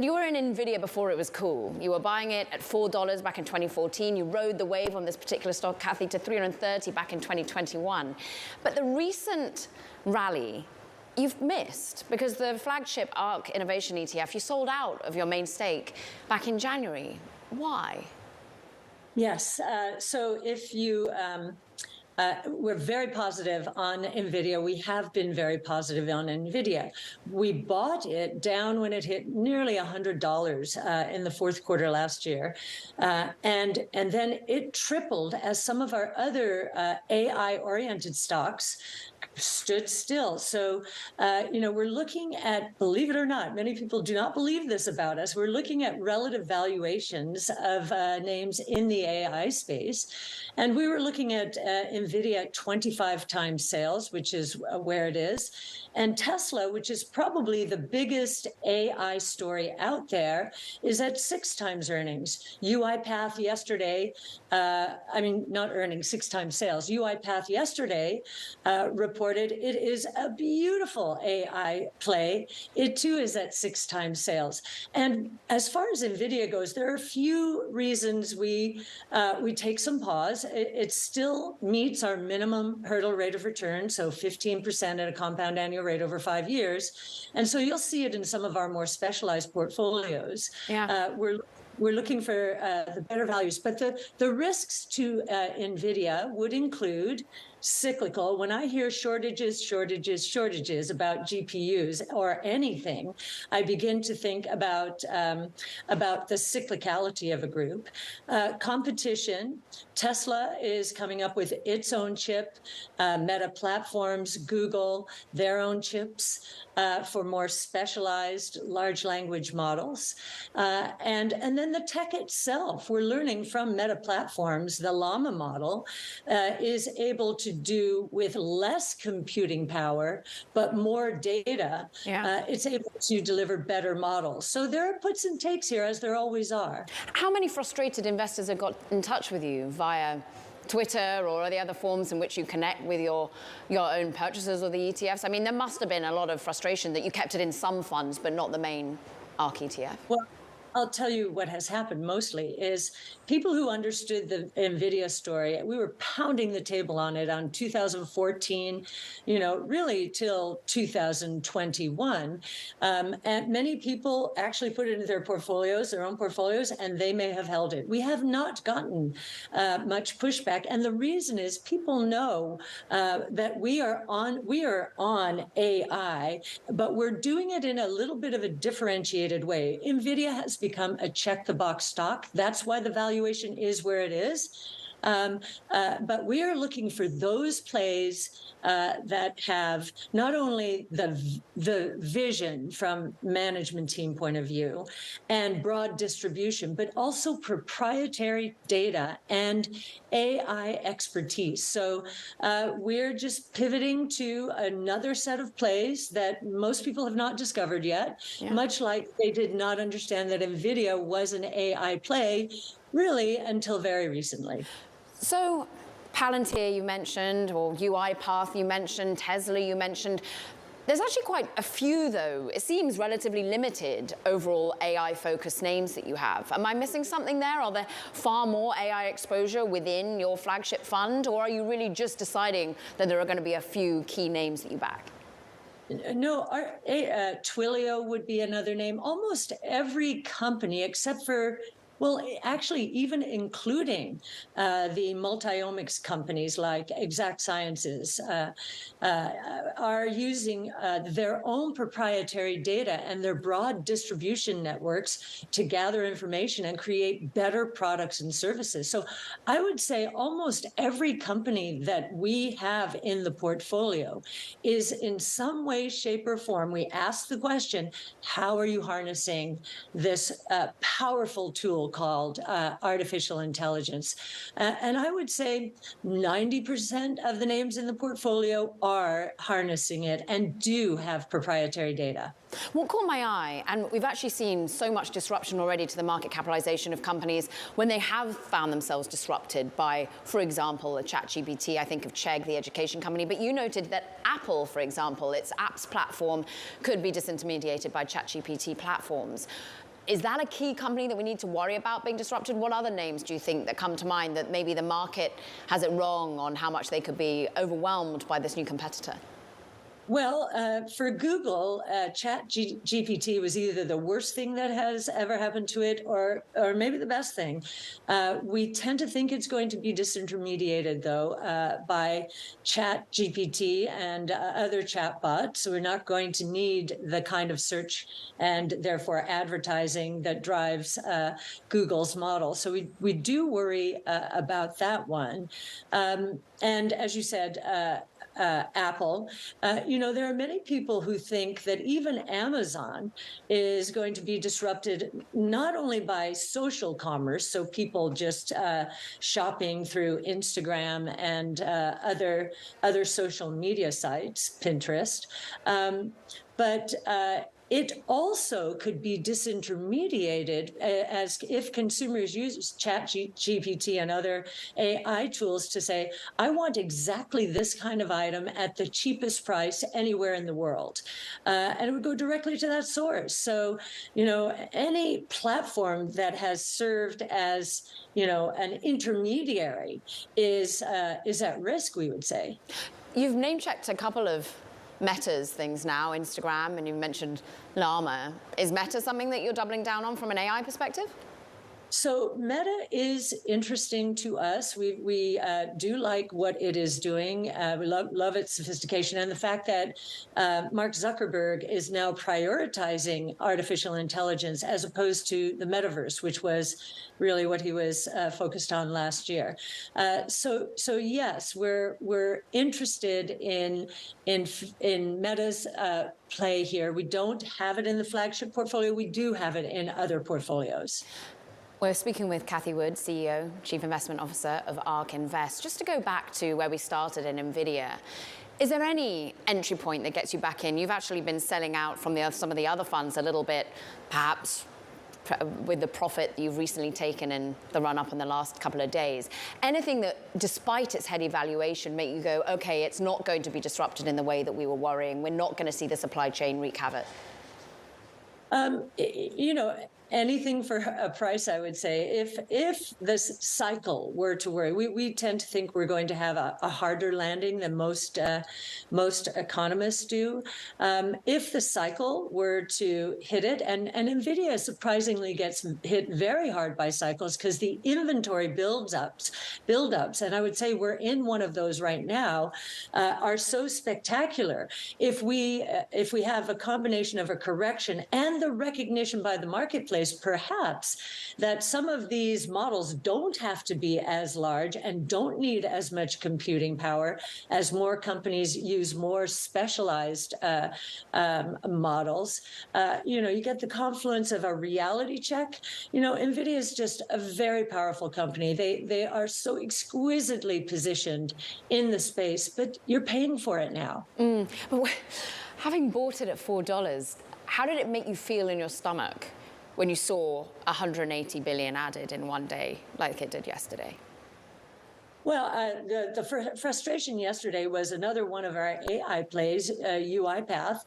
You were in Nvidia before it was cool. You were buying it at $4 back in 2014. You rode the wave on this particular stock, Cathie, to 330 back in 2021. But the recent rally, you've missed, because the flagship ARK Innovation ETF, you sold out of your main stake back in January. Why? Yes. So if you... we're very positive on Nvidia. We have been very positive on Nvidia. We bought it down when it hit nearly $100 in the fourth quarter last year. And then it tripled as some of our other AI-oriented stocks stood still. So, we're looking at, believe it or not, many people do not believe this about us. We're looking at relative valuations of names in the AI space. And we were looking at Nvidia at 25 times sales, which is where it is. And Tesla, which is probably the biggest AI story out there, is at 6 times earnings. UiPath yesterday, not earnings, 6 times sales. UiPath yesterday reported it is a beautiful AI play. It too is at 6 times sales. And as far as Nvidia goes, there are a few reasons we take some pause. It still meets our minimum hurdle rate of return, so 15% at a compound annual rate over 5 years. And so you'll see it in some of our more specialized portfolios. Yeah. We're looking for the better values. But the risks to Nvidia would include cyclical. When I hear shortages about GPUs or anything, I begin to think about the cyclicality of a group. Competition. Tesla is coming up with its own chip. Meta Platforms, Google, their own chips for more specialized large language models. And then the tech itself. We're learning from Meta Platforms, the Llama model is able to do with less computing power, but more data. Yeah. It's able to deliver better models. So there are puts and takes here, as there always are. How many frustrated investors have got in touch with you via Twitter or the other forms in which you connect with your own purchases or the ETFs? I mean, there must have been a lot of frustration that you kept it in some funds, but not the main ARK ETF. Well, I'll tell you what has happened mostly is people who understood the Nvidia story. We were pounding the table on it on 2014, really till 2021. And many people actually put it into their portfolios, their own portfolios, and they may have held it. We have not gotten much pushback. And the reason is people know that we are on AI, but we're doing it in a little bit of a differentiated way. Nvidia has become a check-the-box stock. That's why the valuation is where it is. But we are looking for those plays that have not only the vision from management team point of view and broad distribution, but also proprietary data and AI expertise. So we're just pivoting to another set of plays that most people have not discovered yet, much like they did not understand that Nvidia was an AI play really until very recently. So Palantir you mentioned, or UiPath you mentioned, Tesla you mentioned. There's actually quite a few, though. It seems relatively limited overall AI-focused names that you have. Am I missing something there? Are there far more AI exposure within your flagship fund, or are you really just deciding that there are going to be a few key names that you back? No, Twilio would be another name. Almost every company, except for, well, actually, even including the multi-omics companies like Exact Sciences, are using their own proprietary data and their broad distribution networks to gather information and create better products and services. So I would say almost every company that we have in the portfolio is in some way, shape, or form. We ask the question, how are you harnessing this powerful tool called artificial intelligence? And I would say 90% of the names in the portfolio are harnessing it and do have proprietary data. What caught my eye, and we've actually seen so much disruption already to the market capitalization of companies when they have found themselves disrupted by, for example, a ChatGPT. I think of Chegg, the education company, but you noted that Apple, for example, its apps platform could be disintermediated by ChatGPT platforms. Is that a key company that we need to worry about being disrupted? What other names do you think that come to mind that maybe the market has it wrong on how much they could be overwhelmed by this new competitor? Well, for Google, GPT was either the worst thing that has ever happened to it, or maybe the best thing. We tend to think it's going to be disintermediated, though, by GPT and other chatbots. So we're not going to need the kind of search and therefore advertising that drives Google's model. So we do worry about that one. And as you said, Apple, there are many people who think that even Amazon is going to be disrupted not only by social commerce, so people just shopping through Instagram and other social media sites, Pinterest, but it also could be disintermediated as if consumers use GPT and other AI tools to say, I want exactly this kind of item at the cheapest price anywhere in the world. And it would go directly to that source. So, any platform that has served as, an intermediary is at risk, we would say. You've name-checked a couple of Meta's things now, Instagram, and you mentioned Llama. Is Meta something that you're doubling down on from an AI perspective? So Meta is interesting to us. We do like what it is doing. We love its sophistication and the fact that Mark Zuckerberg is now prioritizing artificial intelligence as opposed to the metaverse, which was really what he was focused on last year. So yes, we're interested in Meta's play here. We don't have it in the flagship portfolio. We do have it in other portfolios. We're speaking with Cathie Wood, CEO, Chief Investment Officer of ARK Invest. Just to go back to where we started in Nvidia, is there any entry point that gets you back in? You've actually been selling out from some of the other funds a little bit, perhaps with the profit you've recently taken in the run-up in the last couple of days. Anything that, despite its heady valuation, make you go, okay, it's not going to be disrupted in the way that we were worrying. We're not going to see the supply chain wreak havoc? Anything for a price, I would say. If this cycle were to worry, we tend to think we're going to have a harder landing than most economists do. If the cycle were to hit it, and Nvidia surprisingly gets hit very hard by cycles because the inventory buildups, and I would say we're in one of those right now, are so spectacular. If we have a combination of a correction and the recognition by the marketplace, perhaps, that some of these models don't have to be as large and don't need as much computing power as more companies use more specialized models. You get the confluence of a reality check. Nvidia is just a very powerful company. They are so exquisitely positioned in the space, but you're paying for it now. But having bought it at $4, how did it make you feel in your stomach when you saw 180 billion added in one day, like it did yesterday? Well, the frustration yesterday was another one of our AI plays, UiPath,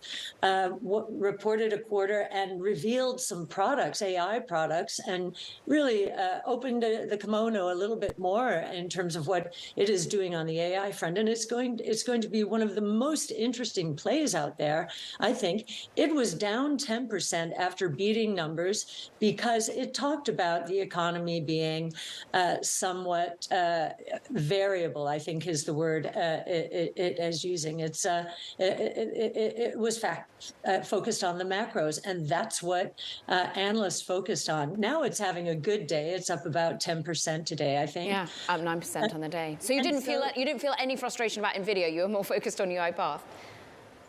reported a quarter and revealed some products, AI products, and really opened the kimono a little bit more in terms of what it is doing on the AI front. And it's going to be one of the most interesting plays out there, I think. It was down 10% after beating numbers because it talked about the economy being somewhat variable, I think is the word it is using. It was focused on the macros, and that's what analysts focused on. Now it's having a good day. It's up about 10% today, I think. Yeah, up 9% on the day. So you didn't feel any frustration about Nvidia. You were more focused on UiPath.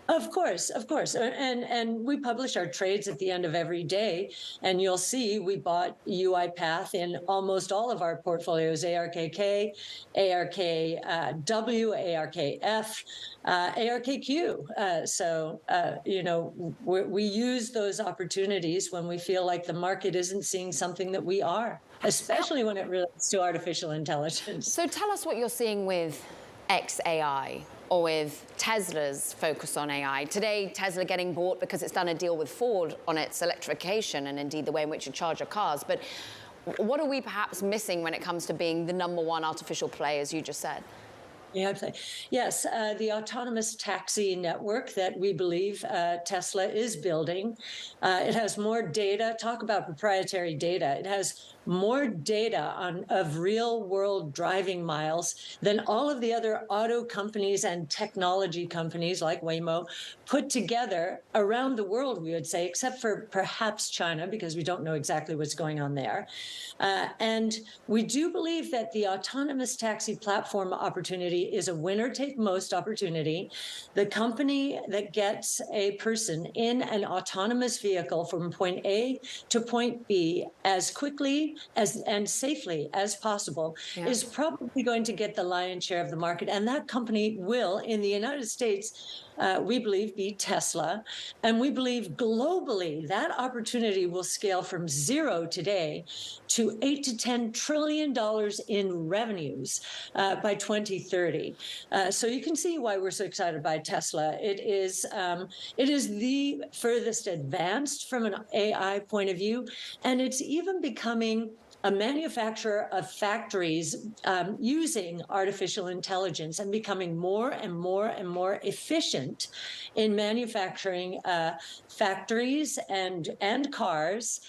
Of course. And we publish our trades at the end of every day. And you'll see we bought UiPath in almost all of our portfolios, ARKK, ARKW, ARKF, ARKQ. We use those opportunities when we feel like the market isn't seeing something that we are, especially when it relates to artificial intelligence. So tell us what you're seeing with XAI. or with Tesla's focus on AI. Today, Tesla getting bought because it's done a deal with Ford on its electrification and indeed the way in which you charge your cars. But what are we perhaps missing when it comes to being the #1 artificial play, as you just said? Yeah, yes, the autonomous taxi network that we believe Tesla is building. It has more data. Talk about proprietary data. It has more data of real world driving miles than all of the other auto companies and technology companies like Waymo put together around the world, we would say, except for perhaps China, because we don't know exactly what's going on there. And we do believe that the autonomous taxi platform opportunity is a winner-take-most opportunity. The company that gets a person in an autonomous vehicle from point A to point B as quickly and safely as possible is probably going to get the lion's share of the market. And that company will, in the United States, we believe, be Tesla. And we believe globally that opportunity will scale from zero today to $8 to $10 trillion in revenues by 2030. So you can see why we're so excited by Tesla. It is the furthest advanced from an AI point of view, and it's even becoming a manufacturer of factories using artificial intelligence and becoming more and more and more efficient in manufacturing factories and cars.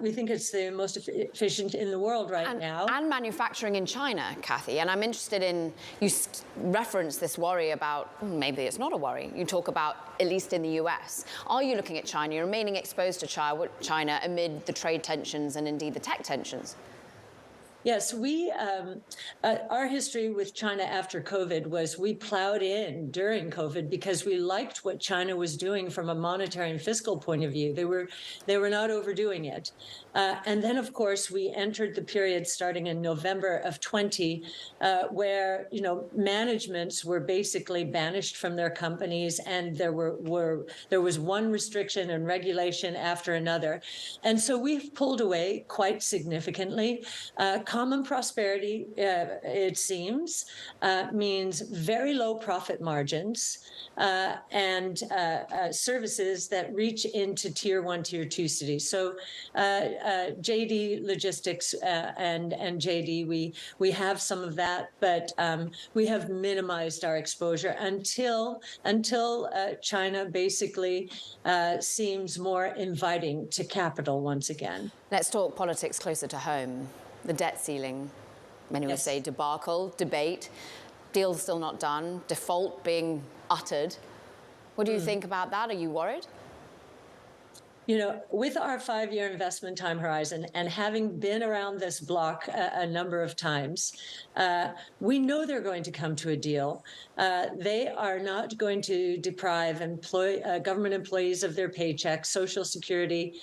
We think it's the most efficient in the world right now. And manufacturing in China, Cathie. And I'm interested in, you reference this worry about, maybe it's not a worry. You talk about, at least in the US. Are you looking at China? You're remaining exposed to China amid the trade tensions and indeed the tech tensions? Yes, our history with China after COVID was we plowed in during COVID because we liked what China was doing from a monetary and fiscal point of view. They were not overdoing it. And then, of course, we entered the period starting in November of 20, where, managements were basically banished from their companies, and there was one restriction and regulation after another. And so we've pulled away quite significantly. Common prosperity, it seems, means very low profit margins and services that reach into tier 1, tier 2 cities. So JD Logistics and JD, we have some of that, but we have minimized our exposure until China basically seems more inviting to capital once again. Let's talk politics closer to home. The debt ceiling, many would say debacle, debate, deal still not done, default being uttered. What do you think about that? Are you worried? With our 5-year investment time horizon and having been around this block a number of times, we know they're going to come to a deal. They are not going to deprive government employees of their paychecks, Social Security,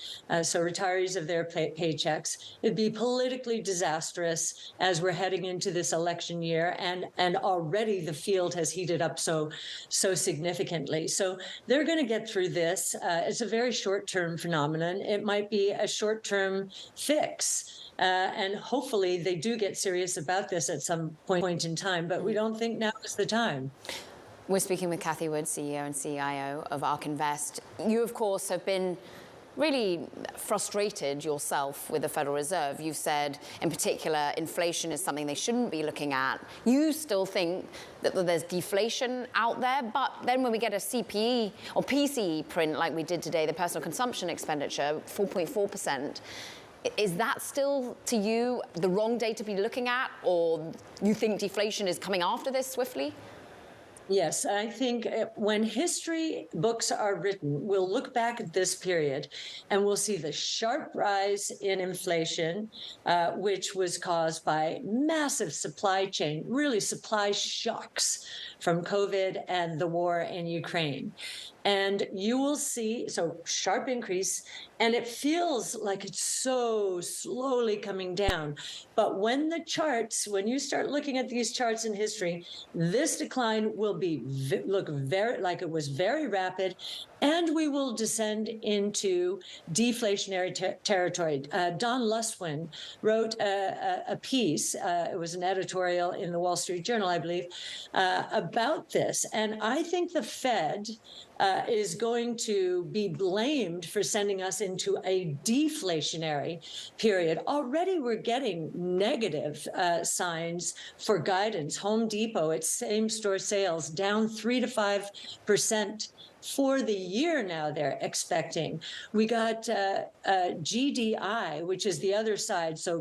so retirees of their paychecks. It'd be politically disastrous as we're heading into this election year, and already the field has heated up so significantly. So they're going to get through this. It's a very short-term phenomenon. It might be a short-term fix. And hopefully they do get serious about this at some point in time, but we don't think now is the time. We're speaking with Cathie Wood, CEO and CIO of ARK Invest. You, of course, have been really frustrated yourself with the Federal Reserve. You've said, in particular, inflation is something they shouldn't be looking at. You still think that there's deflation out there, but then when we get a CPE or PCE print like we did today, the personal consumption expenditure, 4.4%, is that still, to you, the wrong data to be looking at, or you think deflation is coming after this swiftly? Yes, I think when history books are written, we'll look back at this period and we'll see the sharp rise in inflation, which was caused by massive supply chain, really supply shocks from COVID and the war in Ukraine. And you will see, sharp increase, and it feels like it's so slowly coming down. But when you start looking at these charts in history, this decline will look very like it was very rapid, and we will descend into deflationary territory. Don Luswin wrote a piece, it was an editorial in the Wall Street Journal, I believe, about this. And I think the Fed is going to be blamed for sending us into a deflationary period. Already we're getting negative signs for guidance. Home Depot, its same-store sales down 3 to 5% for the year now they're expecting. We got GDI, which is the other side, so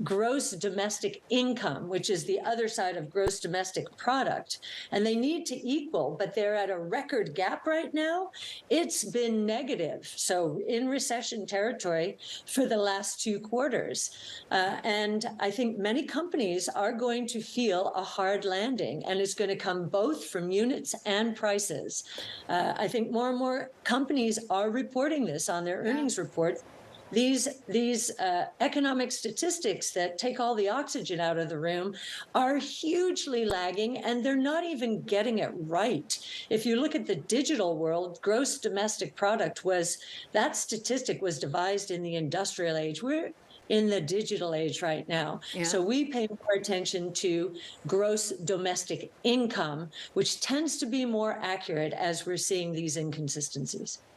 gross domestic income, which is the other side of gross domestic product. And they need to equal, but they're at a record gap right now. It's been negative, so in recession territory for the last 2 quarters. And I think many companies are going to feel a hard landing, and it's going to come both from units and prices. I think more and more companies are reporting this on their earnings report. These economic statistics that take all the oxygen out of the room are hugely lagging, and they're not even getting it right. If you look at the digital world, gross domestic product that statistic was devised in the industrial age. We're in the digital age right now. Yeah. So we pay more attention to gross domestic income, which tends to be more accurate as we're seeing these inconsistencies.